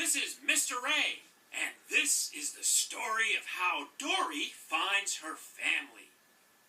This is Mr. Ray, and this is the story of how Dory finds her family.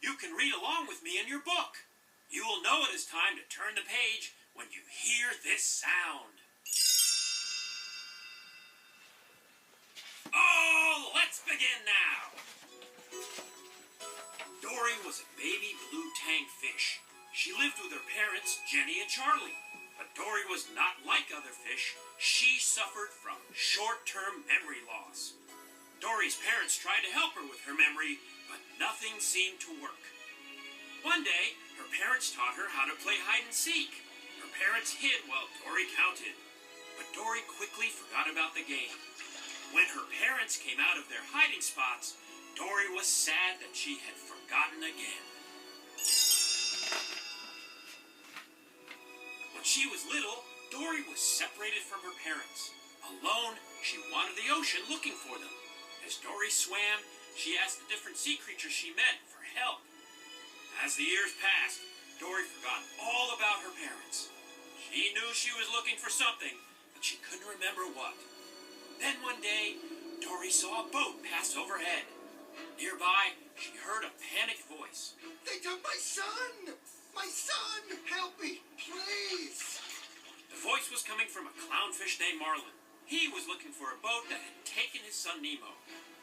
You can read along with me in your book. You will know it is time to turn the page when you hear this sound. Oh, let's begin now. Dory was a baby blue tang fish. She lived with her parents, Jenny and Charlie. But Dory was not like other fish. She suffered from short-term memory loss. Dory's parents tried to help her with her memory, but nothing seemed to work. One day, her parents taught her how to play hide-and-seek. Her parents hid while Dory counted. But Dory quickly forgot about the game. When her parents came out of their hiding spots, Dory was sad that she had forgotten again. When she was little, Dory was separated from her parents. Alone, she wandered the ocean looking for them. As Dory swam, she asked the different sea creatures she met for help. As the years passed, Dory forgot all about her parents. She knew she was looking for something, but she couldn't remember what. Then one day, Dory saw a boat pass overhead. Nearby, she heard a panicked voice. They took my son! My son! Help me, please! The voice was coming from a clownfish named Marlin. He was looking for a boat that had taken his son Nemo.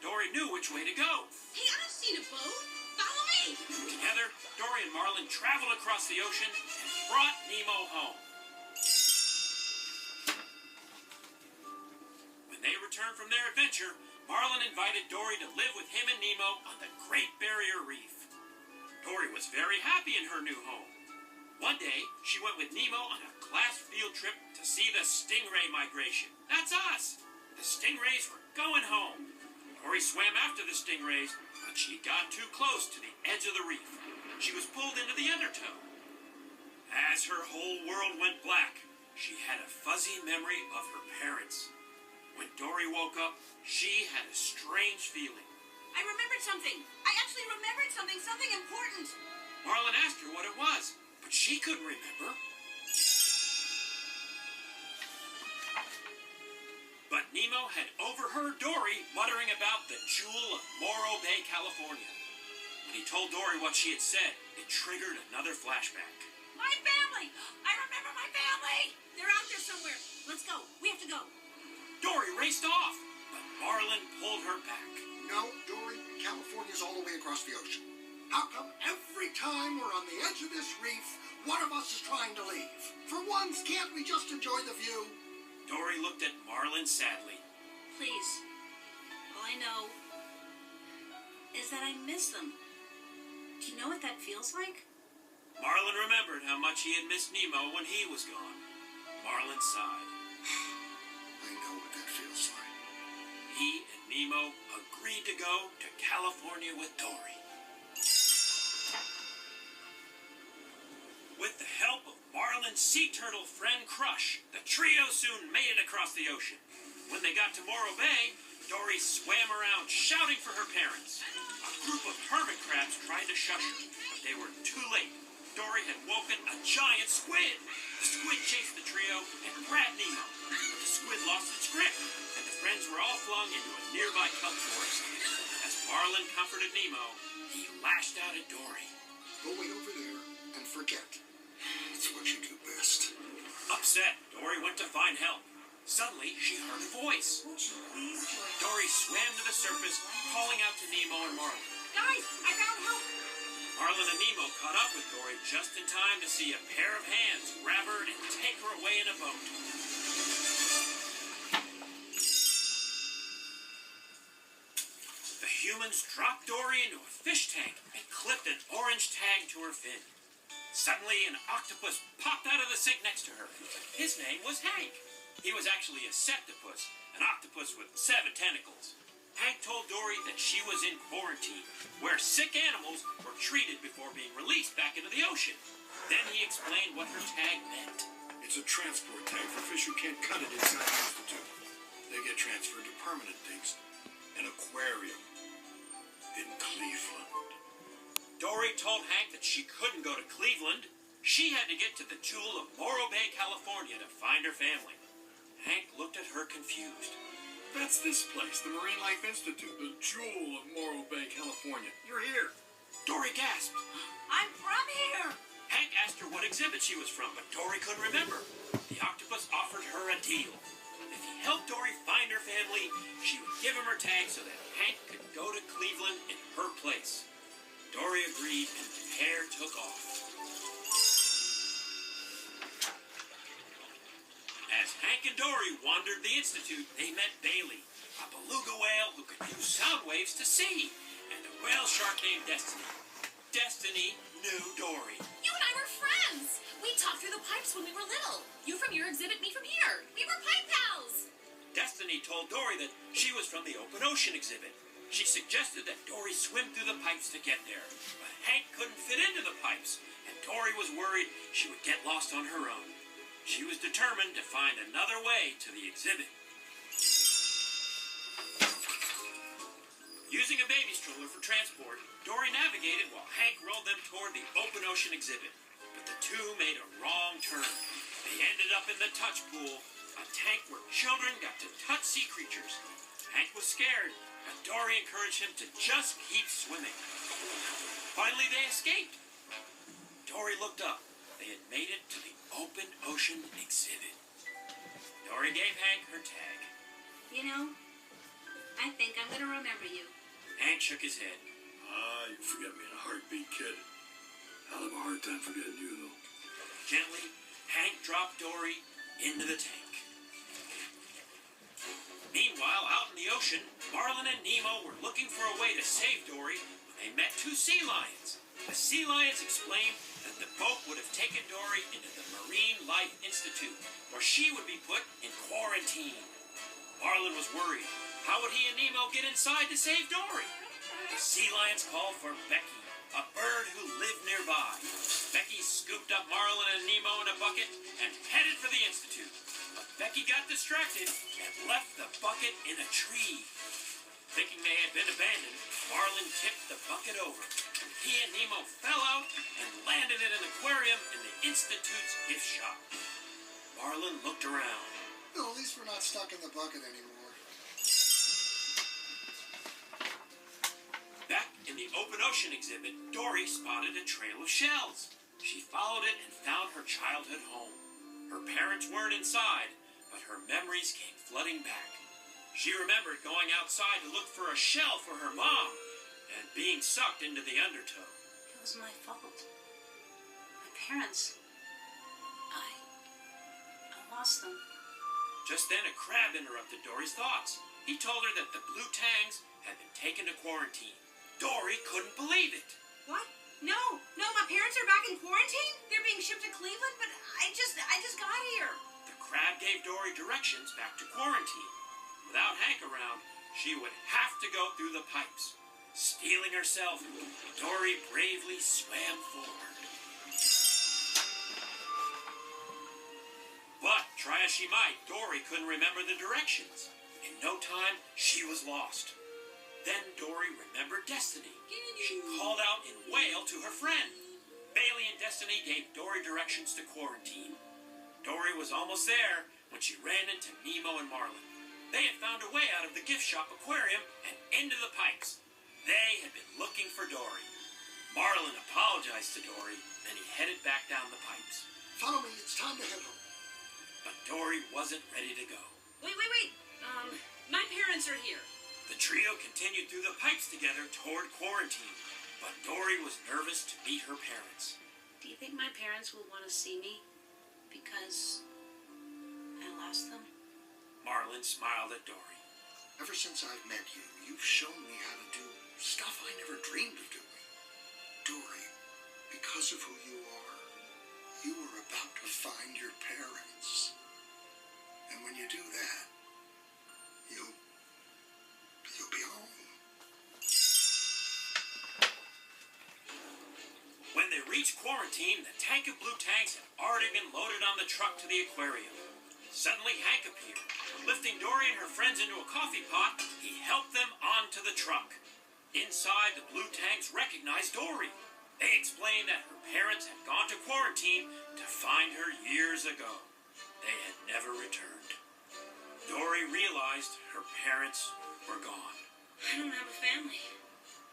Dory knew which way to go. Hey, I've seen a boat. Follow me! Together, Dory and Marlin traveled across the ocean and brought Nemo home. When they returned from their adventure, Marlin invited Dory to live with him and Nemo on the Great Barrier Reef. Dory was very happy in her new home. One day, she went with Nemo on a class field trip to see the stingray migration. That's us! The stingrays were going home. Dory swam after the stingrays, but she got too close to the edge of the reef. She was pulled into the undertow. As her whole world went black, she had a fuzzy memory of her parents. When Dory woke up, she had a strange feeling. I remembered something. I actually remembered something important. Marlin asked her what it was, but she couldn't remember. But Nemo had overheard Dory muttering about the jewel of Morro Bay, California. When he told Dory what she had said, it triggered another flashback. My family! I remember my family! They're out there somewhere. Let's go. We have to go. Dory raced off, but Marlin pulled her back. No, Dory, California's all the way across the ocean. How come every time we're on the edge of this reef, one of us is trying to leave? For once, can't we just enjoy the view? Dory looked at Marlin sadly. Please. All I know is that I miss them. Do you know what that feels like? Marlin remembered how much he had missed Nemo when he was gone. Marlin sighed. I know what that feels like. He and Nemo agreed to go to California with Dory. With the help of Marlin's sea turtle friend Crush, the trio soon made it across the ocean. When they got to Morro Bay, Dory swam around shouting for her parents. A group of hermit crabs tried to shush her, but they were too late. Dory had woken a giant squid. The squid chased the trio and grabbed Nemo. But the squid lost its grip, and the friends were all flung into a nearby kelp forest. As Marlin comforted Nemo, he lashed out at Dory. Go way over there and forget. It's what you do best. Upset, Dory went to find help. Suddenly, she heard a voice. Dory swam to the surface, calling out to Nemo and Marlin. Guys, I found help. Marlin and Nemo caught up with Dory just in time to see a pair of hands grab her and take her away in a boat. The humans dropped Dory into a fish tank and clipped an orange tag to her fin. Suddenly, an octopus popped out of the sink next to her. His name was Hank. He was actually a septopus, an octopus with 7 tentacles. Hank told Dory that she was in quarantine, where sick animals were treated before being released back into the ocean. Then he explained what her tag meant. It's a transport tag for fish who can't cut it inside the institute. They get transferred to permanent things. An aquarium in Cleveland. Dory told Hank that she couldn't go to Cleveland. She had to get to the jewel of Morro Bay, California to find her family. Hank looked at her confused. That's this place, the Marine Life Institute, the jewel of Morro Bay, California. You're here. Dory gasped. I'm from here. Hank asked her what exhibit she was from, but Dory couldn't remember. The octopus offered her a deal. If he helped Dory find her family, she would give him her tag so that Hank could go to Cleveland in her place. Dory agreed, and the pair took off. As Hank and Dory wandered the Institute, they met Bailey, a beluga whale who could use sound waves to see, and a whale shark named Destiny. Destiny knew Dory. You and I were friends. We talked through the pipes when we were little. You from your exhibit, me from here. We were pipe pals. Destiny told Dory that she was from the open ocean exhibit. She suggested that Dory swim through the pipes to get there, but Hank couldn't fit into the pipes, and Dory was worried she would get lost on her own. She was determined to find another way to the exhibit. Using a baby stroller for transport, Dory navigated while Hank rolled them toward the open ocean exhibit. But the two made a wrong turn. They ended up in the touch pool, a tank where children got to touch sea creatures. Hank was scared, but Dory encouraged him to just keep swimming. Finally, they escaped. Dory looked up. They had made it to the open ocean exhibit. Dory gave Hank her tag. You know, I think I'm going to remember you. Hank shook his head. You forget me in a heartbeat, kid. I'll have a hard time forgetting you, though. Gently, Hank dropped Dory into the tank. Meanwhile, out in the ocean, Marlin and Nemo were looking for a way to save Dory when they met two sea lions. The sea lions explained that the boat would have taken Dory into the Marine Life Institute, where she would be put in quarantine. Marlin was worried. How would he and Nemo get inside to save Dory? The sea lions called for Becky, a bird who lived nearby. Becky scooped up Marlin and Nemo in a bucket and headed for the Institute. But Becky got distracted and left the bucket in a tree. Thinking they had been abandoned, Marlin tipped the bucket over. He and Nemo fell out and landed in an aquarium in the Institute's gift shop. Marlin looked around. Well, at least we're not stuck in the bucket anymore. Back in the open ocean exhibit, Dory spotted a trail of shells. She followed it and found her childhood home. Her parents weren't inside, but her memories came flooding back. She remembered going outside to look for a shell for her mom and being sucked into the undertow. It was my fault. My parents. I lost them. Just then, a crab interrupted Dory's thoughts. He told her that the blue tangs had been taken to quarantine. Dory couldn't believe it. What? No, my parents are back in quarantine? They're being shipped to Cleveland, but I just got here. The crab gave Dory directions back to quarantine. Without Hank around, she would have to go through the pipes. Steeling herself, Dory bravely swam forward. But, try as she might, Dory couldn't remember the directions. In no time, she was lost. Then Dory remembered Destiny. She called out in whale to her friend. Bailey and Destiny gave Dory directions to quarantine. Dory was almost there when she ran into Nemo and Marlin. They had found a way out of the gift shop aquarium and into the pipes. They had been looking for Dory. Marlin apologized to Dory, and he headed back down the pipes. Follow me, it's time to head home. But Dory wasn't ready to go. Wait. My parents are here. The trio continued through the pipes together toward quarantine, but Dory was nervous to meet her parents. Do you think my parents will want to see me? Because I lost them? Marlin smiled at Dory. Ever since I've met you, you've shown me how to do stuff I never dreamed of doing. Dory, because of who you are about to find your parents. And when you do that, you'll be home. When they reached quarantine, the tank of blue tanks had already been loaded on the truck to the aquarium. Suddenly, Hank appeared. Lifting Dory and her friends into a coffee pot, he helped them onto the truck. Inside, the blue tanks recognized Dory. They explained that her parents had gone to quarantine to find her years ago. They had never returned. Dory realized her parents were gone. I don't have a family.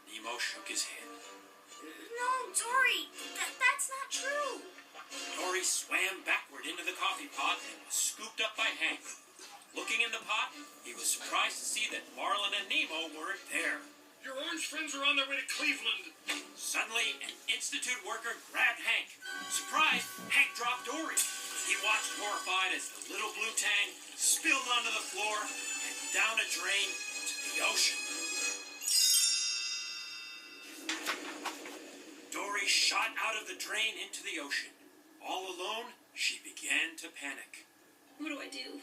Nemo shook his head. No, Dory, that's not true. Dory swam backward into the coffee pot and was scooped up by Hank. Looking in the pot, he was surprised to see that Marlin and Nemo weren't there. Your orange friends are on their way to Cleveland. Suddenly, an Institute worker grabbed Hank. Surprised, Hank dropped Dory. He watched horrified as the little blue tang spilled onto the floor and down a drain to the ocean. Dory shot out of the drain into the ocean. All alone, she began to panic. What do I do?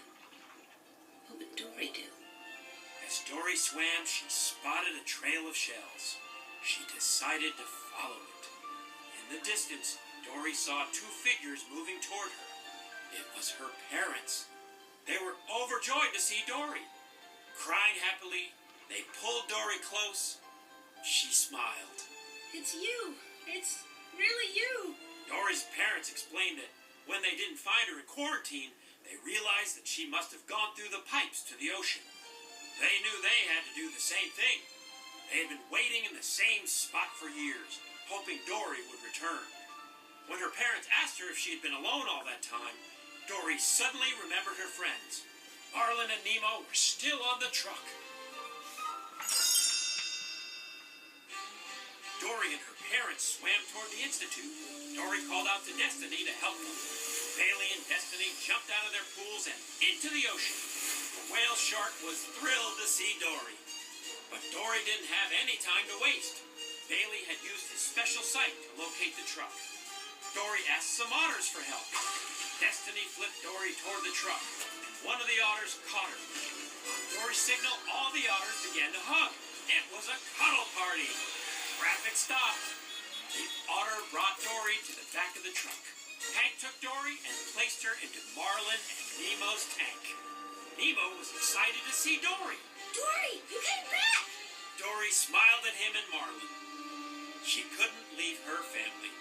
What would Dory do? As Dory swam, she spotted a trail of shells. She decided to follow it. In the distance, Dory saw two figures moving toward her. It was her parents. They were overjoyed to see Dory. Crying happily, they pulled Dory close. She smiled. It's you. It's really you. Dory's parents explained that when they didn't find her in quarantine, they realized that she must have gone through the pipes to the ocean. They knew they had to do the same thing. They had been waiting in the same spot for years, hoping Dory would return. When her parents asked her if she had been alone all that time, Dory suddenly remembered her friends. Marlin and Nemo were still on the truck. Dory and her parents swam toward the Institute. Dory called out to Destiny to help them. Bailey and Destiny jumped out of their pools and into the ocean. The whale shark was thrilled to see Dory. But Dory didn't have any time to waste. Bailey had used his special sight to locate the truck. Dory asked some otters for help. Destiny flipped Dory toward the truck, and one of the otters caught her. On Dory's signal, all the otters began to hug. It was a cuddle party. Traffic stopped. The otter brought Dory to the back of the truck. Hank took Dory and placed her into Marlin and Nemo's tank. Nemo was excited to see Dory. Dory, you came back! Dory smiled at him and Marlin. She couldn't leave her family.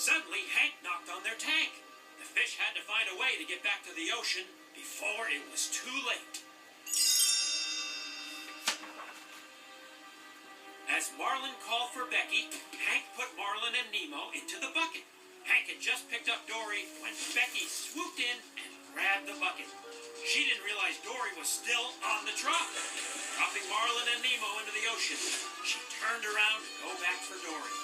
Suddenly, Hank knocked on their tank. The fish had to find a way to get back to the ocean before it was too late. As Marlin called for Becky, Hank put Marlin and Nemo into the bucket. Hank had just picked up Dory when Becky swooped in and grabbed the bucket. She didn't realize Dory was still on the truck. Dropping Marlin and Nemo into the ocean, she turned around to go back for Dory.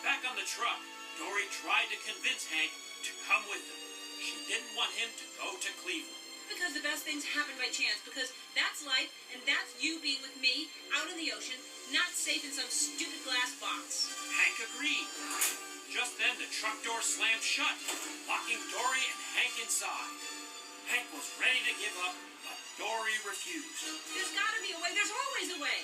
Back on the truck, Dory tried to convince Hank to come with them. She didn't want him to go to Cleveland. Because the best things happen by chance. Because that's life, and that's you being with me out in the ocean, not safe in some stupid glass box. Hank agreed. Just then, the truck door slammed shut, locking Dory and Hank inside. Hank was ready to give up, but Dory refused. There's gotta be a way. There's always a way.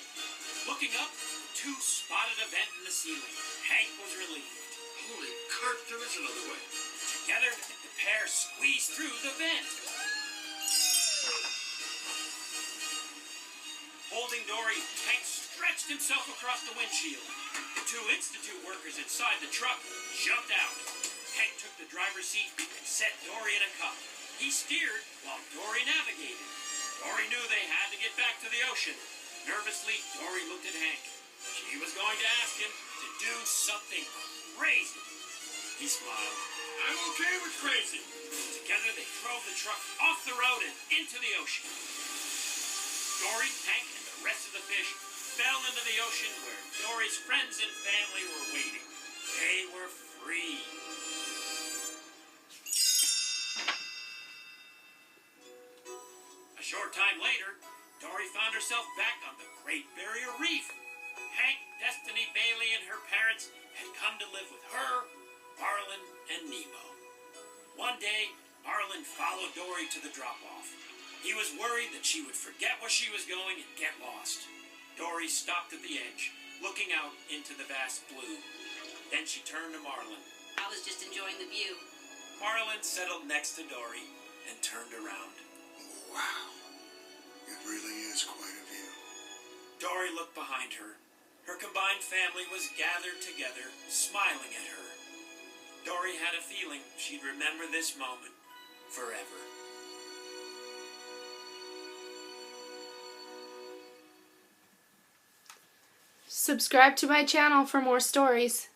Looking up, the two spotted a vent in the ceiling. Hank was relieved. Holy carp, there is another way. Together, the pair squeezed through the vent. Holding Dory, Hank stretched himself across the windshield. The two Institute workers inside the truck jumped out. Hank took the driver's seat and set Dory in a cup. He steered while Dory navigated. Dory knew they had to get back to the ocean. Nervously, Dory looked at Hank. She was going to ask him to do something crazy. He smiled. I'm okay with crazy. Together, they drove the truck off the road and into the ocean. Dory, Hank, and the rest of the fish fell into the ocean where Dory's friends and family were waiting. They were free. A short time later, Dory found herself back on the Great Barrier Reef. Hank, Destiny, Bailey, and her parents had come to live with her, Marlin, and Nemo. One day, Marlin followed Dory to the drop-off. He was worried that she would forget where she was going and get lost. Dory stopped at the edge, looking out into the vast blue. Then she turned to Marlin. I was just enjoying the view. Marlin settled next to Dory and turned around. Wow. It really is quite a view. Dory looked behind her. Her combined family was gathered together, smiling at her. Dory had a feeling she'd remember this moment forever. Subscribe to my channel for more stories.